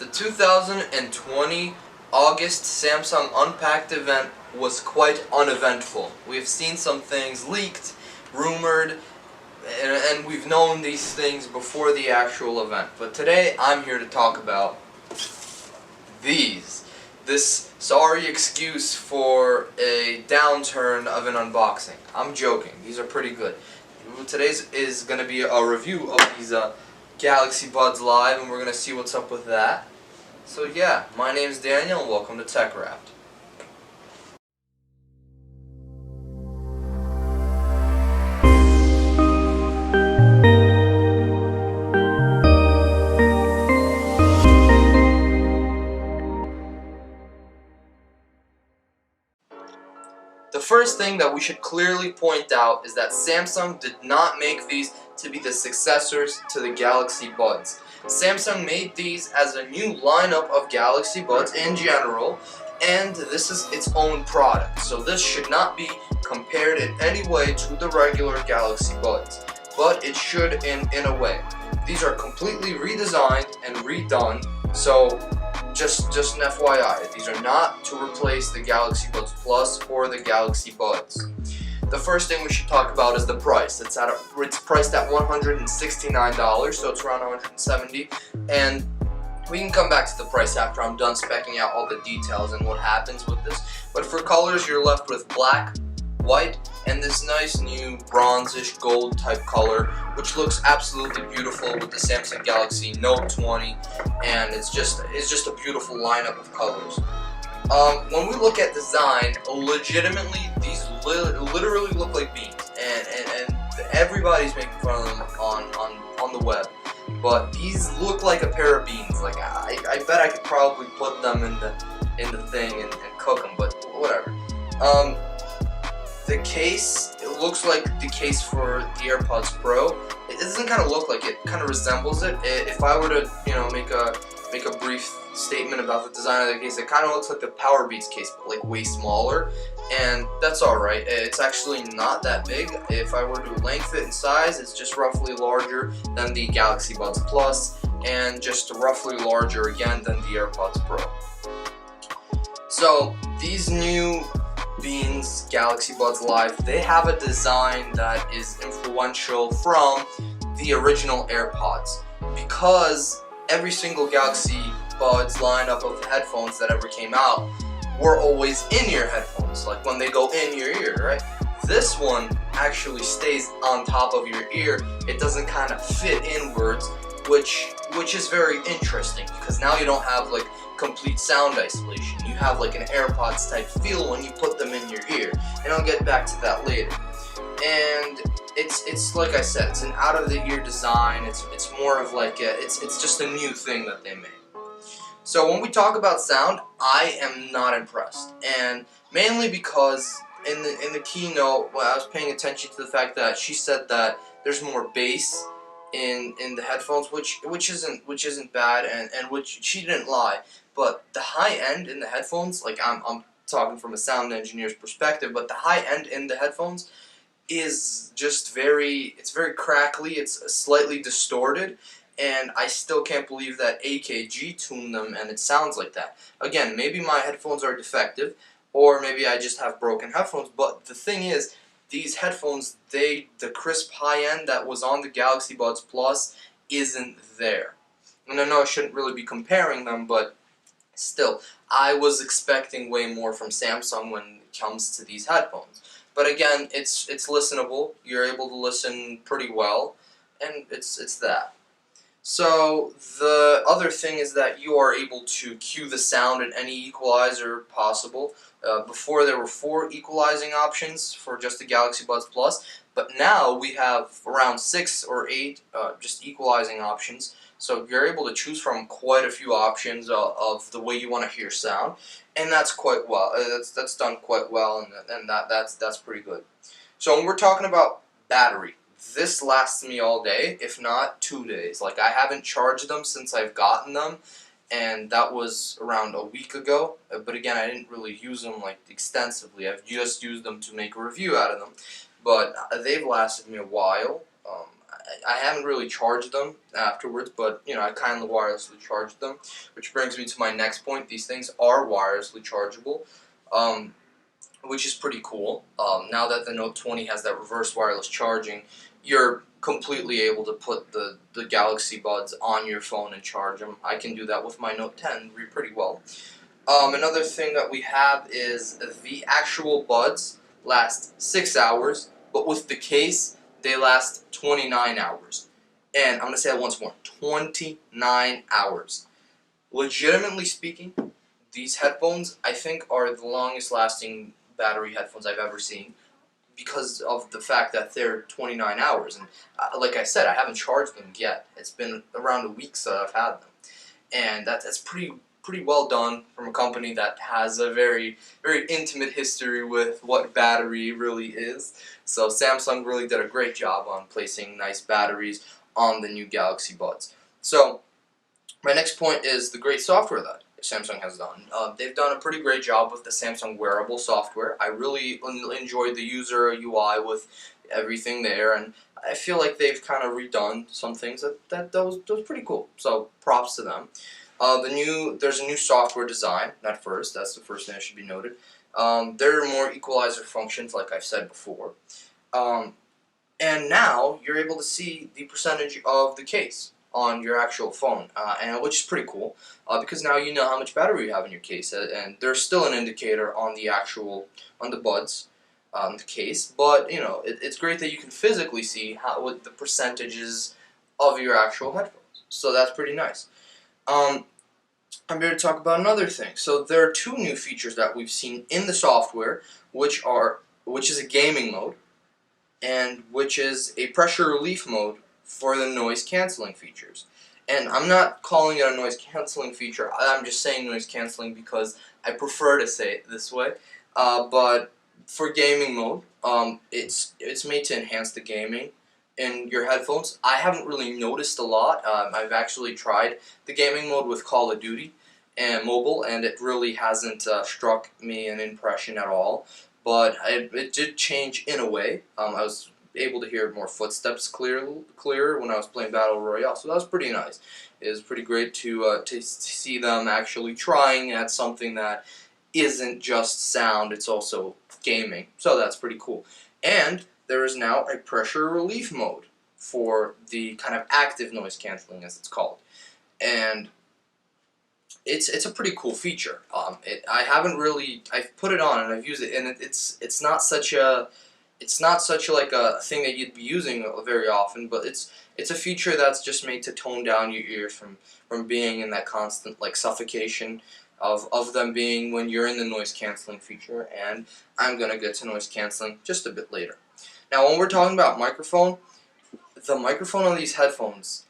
The 2020 August Samsung Unpacked event was quite uneventful. We have seen some things leaked, rumored, and we've known these things before the actual event. But today I'm here to talk about this sorry excuse for a downturn of an unboxing. I'm joking. These are pretty good. Today's is going to be a review of these Galaxy Buds Live, and we're going to see what's up with that. So yeah, my name's Daniel, and welcome to TechWrapped. The first thing that we should clearly point out is that Samsung did not make these to be the successors to the Galaxy Buds. Samsung made these as a new lineup of Galaxy Buds in general, and this is its own product. So this should not be compared in any way to the regular Galaxy Buds, but it should in a way. These are completely redesigned and redone, so just an FYI, these are not to replace the Galaxy Buds Plus or the Galaxy Buds. The first thing we should talk about is the price. It's priced at $169, so it's around $170, and we can come back to the price after I'm done speccing out all the details and what happens with this. But for colors, you're left with black, white, and this nice new bronzish gold type color, which looks absolutely beautiful with the Samsung Galaxy Note 20, and it's just a beautiful lineup of colors. When we look at design, legitimately these literally look like beans, and everybody's making fun of them on the web, but these look like a pair of beans. Like I bet I could probably put them in the thing and cook them, but whatever. The case, it looks like the case for the AirPods Pro. It doesn't kind of look like it, kind of resembles it. If I were to, make a brief statement about the design of the case, it kind of looks like the Powerbeats case, but like way smaller, and that's alright. It's actually not that big. If I were to length it in size, it's just roughly larger than the Galaxy Buds Plus, and just roughly larger again than the AirPods Pro. So these new Beans Galaxy Buds Live, they have a design that is influential from the original AirPods, because every single Galaxy Buds lineup of headphones that ever came out were always in-ear headphones, like when they go in your ear, right? This one actually stays on top of your ear. It doesn't kind of fit inwards, which is very interesting, because now you don't have like complete sound isolation. You have like an AirPods type feel when you put them in your ear, and I'll get back to that later. And it's like I said, it's an out of the ear design. It's more of like it's just a new thing that they made. So when we talk about sound, I am not impressed, and mainly because in the keynote, I was paying attention to the fact that she said that there's more bass in the headphones, which isn't bad, and which she didn't lie. But the high end in the headphones, like I'm talking from a sound engineer's perspective, but the high end in the headphones is just very crackly. It's slightly distorted, and I still can't believe that AKG tuned them and it sounds like that. Again, maybe my headphones are defective, or maybe I just have broken headphones, but the thing is, these headphones, the crisp high end that was on the Galaxy Buds Plus isn't there. And I know I shouldn't really be comparing them, but still, I was expecting way more from Samsung when it comes to these headphones. But again, it's listenable. You're able to listen pretty well, and it's that. So the other thing is that you are able to cue the sound in any equalizer possible. Before there were 4 equalizing options for just the Galaxy Buds Plus, but now we have around 6 or 8 just equalizing options. So you're able to choose from quite a few options of the way you want to hear sound, and that's quite well. That's done quite well, and that's pretty good. So when we're talking about battery, this lasts me all day, if not 2 days. Like, I haven't charged them since I've gotten them, and that was around a week ago. But again, I didn't really use them like extensively. I've just used them to make a review out of them. But they've lasted me a while. I haven't really charged them afterwards, but you know, I kindly wirelessly charged them, which brings me to my next point. These things are wirelessly chargeable, um, which is pretty cool. Now that the Note 20 has that reverse wireless charging, you're completely able to put the Galaxy Buds on your phone and charge them. I can do that with my Note 10 pretty well. Another thing that we have is the actual buds last 6 hours, but with the case, they last 29 hours. And I'm going to say that once more, 29 hours. Legitimately speaking, these headphones, I think, are the longest lasting battery headphones I've ever seen because of the fact that they're 29 hours. And like I said, I haven't charged them yet. It's been around a week since I've had them. And that's pretty well done from a company that has a very intimate history with what battery really is. So Samsung really did a great job on placing nice batteries on the new Galaxy Buds. So my next point is the great software that Samsung has done. They've done a pretty great job with the Samsung wearable software. I really enjoyed the user UI with everything there, and I feel like they've kind of redone some things that was pretty cool. So props to them. There's a new software design. That's the first thing that should be noted. There are more equalizer functions, like I've said before. And now you're able to see the percentage of the case on your actual phone, and which is pretty cool because now you know how much battery you have in your case, and there's still an indicator on the buds, the case, but you know it's great that you can physically see what the percentages of your actual headphones. So that's pretty nice. I'm here to talk about another thing. So there are two new features that we've seen in the software, which is a gaming mode, and which is a pressure relief mode for the noise cancelling features. And I'm not calling it a noise cancelling feature, I'm just saying noise cancelling because I prefer to say it this way. But for gaming mode, it's made to enhance the gaming in your headphones. I haven't really noticed a lot. I've actually tried the gaming mode with Call of Duty and mobile, and it really hasn't struck me an impression at all. But it did change in a way. I was able to hear more footsteps clearer when I was playing Battle Royale, so that was pretty nice. It was pretty great to see them actually trying at something that isn't just sound, it's also gaming, so that's pretty cool. And there is now a pressure relief mode for the kind of active noise cancelling, as it's called. And it's a pretty cool feature. I've put it on and I've used it, and it's not such like a thing that you'd be using very often, but it's a feature that's just made to tone down your ears from being in that constant like suffocation of them being when you're in the noise cancelling feature. And I'm gonna get to noise cancelling just a bit later. Now, when we're talking about microphone, the microphone on these headphones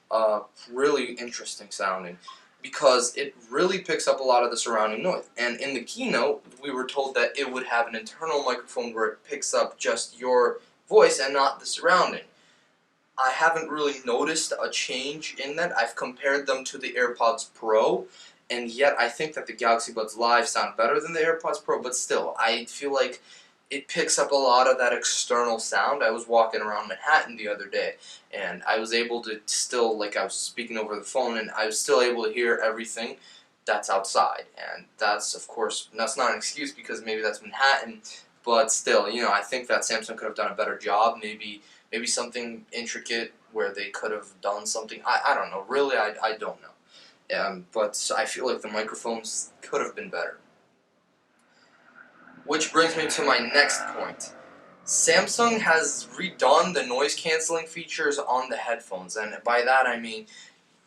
really interesting sounding, because it really picks up a lot of the surrounding noise. And in the keynote, we were told that it would have an internal microphone where it picks up just your voice and not the surrounding. I haven't really noticed a change in that. I've compared them to the AirPods Pro, and yet I think that the Galaxy Buds Live sound better than the AirPods Pro, but still, I feel like it picks up a lot of that external sound. I was walking around Manhattan the other day, and I was able to still, like I was speaking over the phone, and I was still able to hear everything that's outside. And that's, of course, that's not an excuse because maybe that's Manhattan, but still, you know, I think that Samsung could have done a better job. Maybe something intricate where they could have done something. I don't know. Really, I don't know. But I feel like the microphones could have been better. Which brings me to my next point. Samsung has redone the noise cancelling features on the headphones, and by that I mean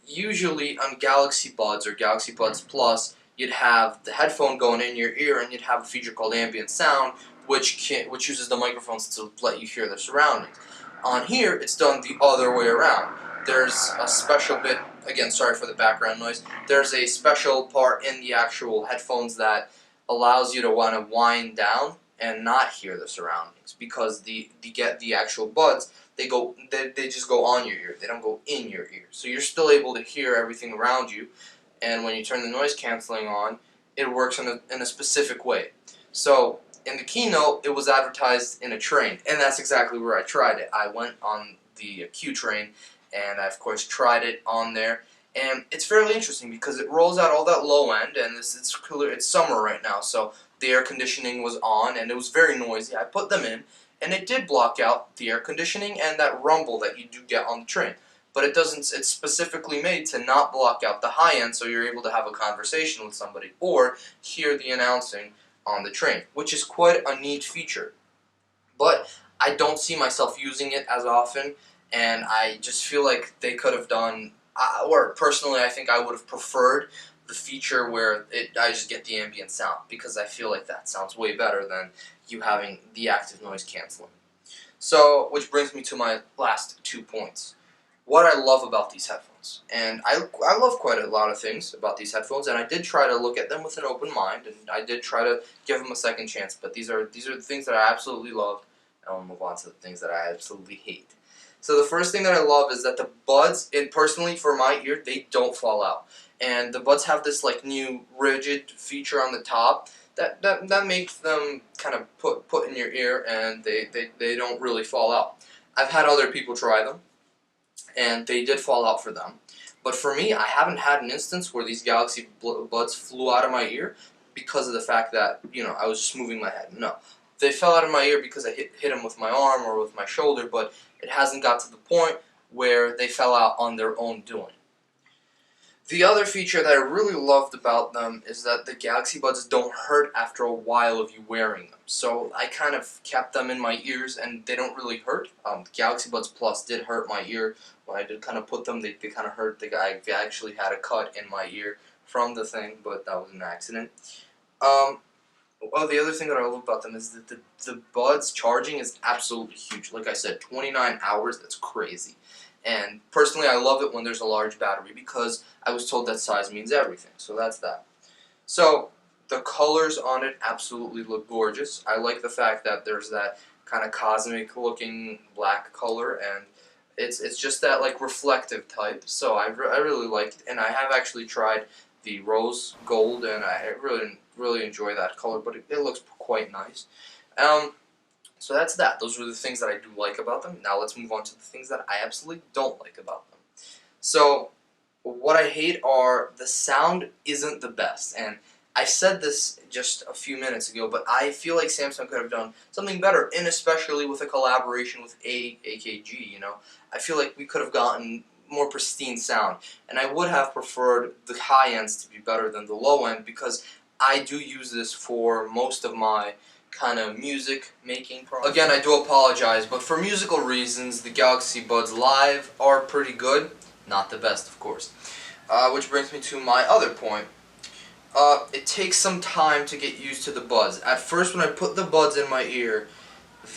usually on Galaxy Buds or Galaxy Buds Plus, you'd have the headphone going in your ear, and you'd have a feature called ambient sound, which uses the microphones to let you hear the surroundings. On here, it's done the other way around. There's a special bit, again, sorry for the background noise, there's a special part in the actual headphones that allows you to want to wind down and not hear the surroundings, because the actual buds, they just go on your ear, they don't go in your ear, so you're still able to hear everything around you. And when you turn the noise cancelling on, it works in a specific way. So in the keynote, it was advertised in a train, and that's exactly where I tried it. I went on the Q-Train, and I of course tried it on there. And it's fairly interesting because it rolls out all that low end, and it's cooler. It's summer right now, so the air conditioning was on, and it was very noisy. I put them in, and it did block out the air conditioning and that rumble that you do get on the train. But it doesn't. It's specifically made to not block out the high end, so you're able to have a conversation with somebody or hear the announcing on the train, which is quite a neat feature. But I don't see myself using it as often, and I just feel like they could have done. Or personally, I think I would have preferred the feature where I just get the ambient sound, because I feel like that sounds way better than you having the active noise canceling. So, which brings me to my last 2 points. What I love about these headphones, and I love quite a lot of things about these headphones, and I did try to look at them with an open mind, and I did try to give them a second chance. But these are the things that I absolutely love, and I'll move on to the things that I absolutely hate. So the first thing that I love is that the buds, and personally for my ear, they don't fall out. And the buds have this like new rigid feature on the top that makes them kind of put in your ear, and they don't really fall out. I've had other people try them, and they did fall out for them. But for me, I haven't had an instance where these Galaxy Buds flew out of my ear because of the fact that, I was just moving my head. No. They fell out of my ear because I hit them with my arm or with my shoulder, but it hasn't got to the point where they fell out on their own doing. The other feature that I really loved about them is that the Galaxy Buds don't hurt after a while of you wearing them. So I kind of kept them in my ears, and they don't really hurt. The Galaxy Buds Plus did hurt my ear. When I did kind of put them, they kind of hurt. I actually had a cut in my ear from the thing, but that was an accident. Well, the other thing that I love about them is that the Buds charging is absolutely huge. Like I said, 29 hours, that's crazy. And personally, I love it when there's a large battery because I was told that size means everything. So that's that. So the colors on it absolutely look gorgeous. I like the fact that there's that kind of cosmic looking black color, and it's just that like reflective type. So I really like it, and I have actually tried the rose gold, and I really enjoy that color, but it looks quite nice. So that's that. Those are the things that I do like about them. Now let's move on to the things that I absolutely don't like about them. So what I hate are the sound isn't the best, and I said this just a few minutes ago, but I feel like Samsung could have done something better, and especially with a collaboration with AKG, I feel like we could have gotten more pristine sound, and I would have preferred the high ends to be better than the low end, because I do use this for most of my kind of music making projects. Again, I do apologize, but for musical reasons, the Galaxy Buds Live are pretty good. Not the best, of course. Which brings me to my other point. It takes some time to get used to the buds. At first, when I put the buds in my ear,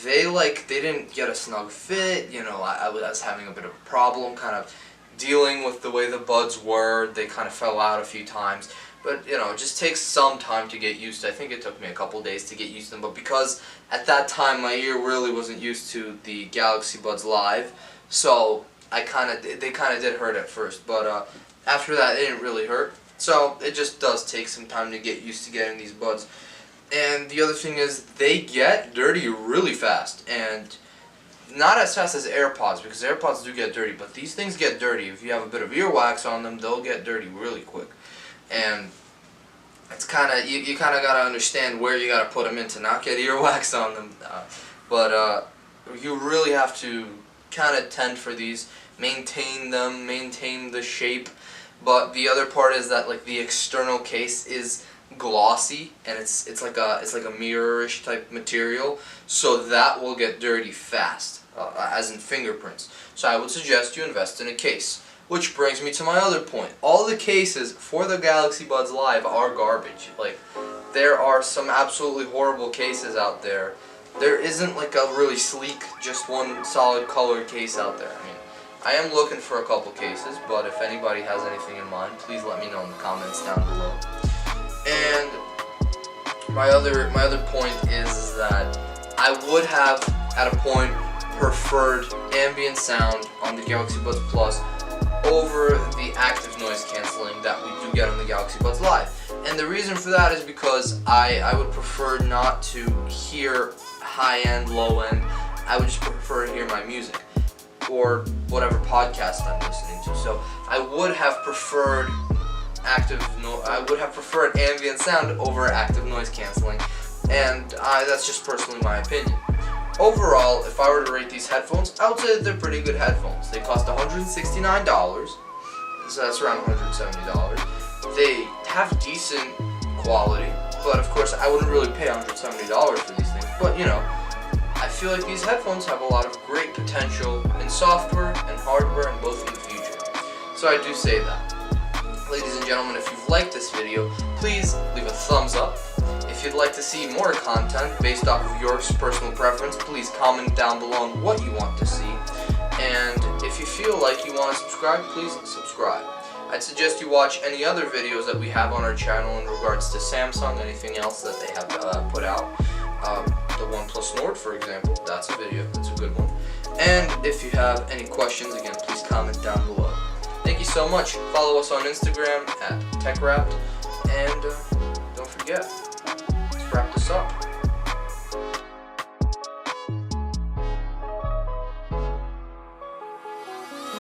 they didn't get a snug fit. I was having a bit of a problem kind of dealing with the way the buds were. They kind of fell out a few times. But, it just takes some time to get used to. I think it took me a couple days to get used to them. But because at that time my ear really wasn't used to the Galaxy Buds Live, so they kind of did hurt at first. But after that, it didn't really hurt. So it just does take some time to get used to getting these buds. And the other thing is, they get dirty really fast. And not as fast as AirPods, because AirPods do get dirty. But these things get dirty. If you have a bit of earwax on them, they'll get dirty really quick. And it's kind of you kind of gotta understand where you gotta put them in to not get earwax on them. But you really have to kind of tend for these, maintain them, maintain the shape. But the other part is that like the external case is glossy, and it's like a mirror-ish type material, so that will get dirty fast, as in fingerprints. So I would suggest you invest in a case. Which brings me to my other point. All the cases for the Galaxy Buds Live are garbage. Like, there are some absolutely horrible cases out there. There isn't like a really sleek, just one solid colored case out there. I mean, I am looking for a couple cases, but if anybody has anything in mind, please let me know in the comments down below. And my other point is that I would have, at a point, preferred ambient sound on the Galaxy Buds Plus over the active noise cancelling that we do get on the Galaxy Buds Live. And the reason for that is because I would prefer not to hear high-end, low-end. I would just prefer to hear my music. or whatever podcast I'm listening to. So I would have preferred ambient sound over active noise canceling, and that's just personally my opinion. Overall, if I were to rate these headphones, I would say that they're pretty good headphones. They cost $169, so that's around $170. They have decent quality, but of course I wouldn't really pay $170 for these things. But I feel like these headphones have a lot of great potential in software and hardware, and both in the future. So I do say that. Ladies and gentlemen, if you've liked this video, please leave a thumbs up. If you'd like to see more content based off of your personal preference, please comment down below on what you want to see. And if you feel like you want to subscribe, please subscribe. I'd suggest you watch any other videos that we have on our channel in regards to Samsung, anything else that they have put out. The OnePlus Nord, for example, that's a video, that's a good one. And if you have any questions, again, please comment down below. Thank you so much. Follow us on Instagram at TechWrapped, and don't forget,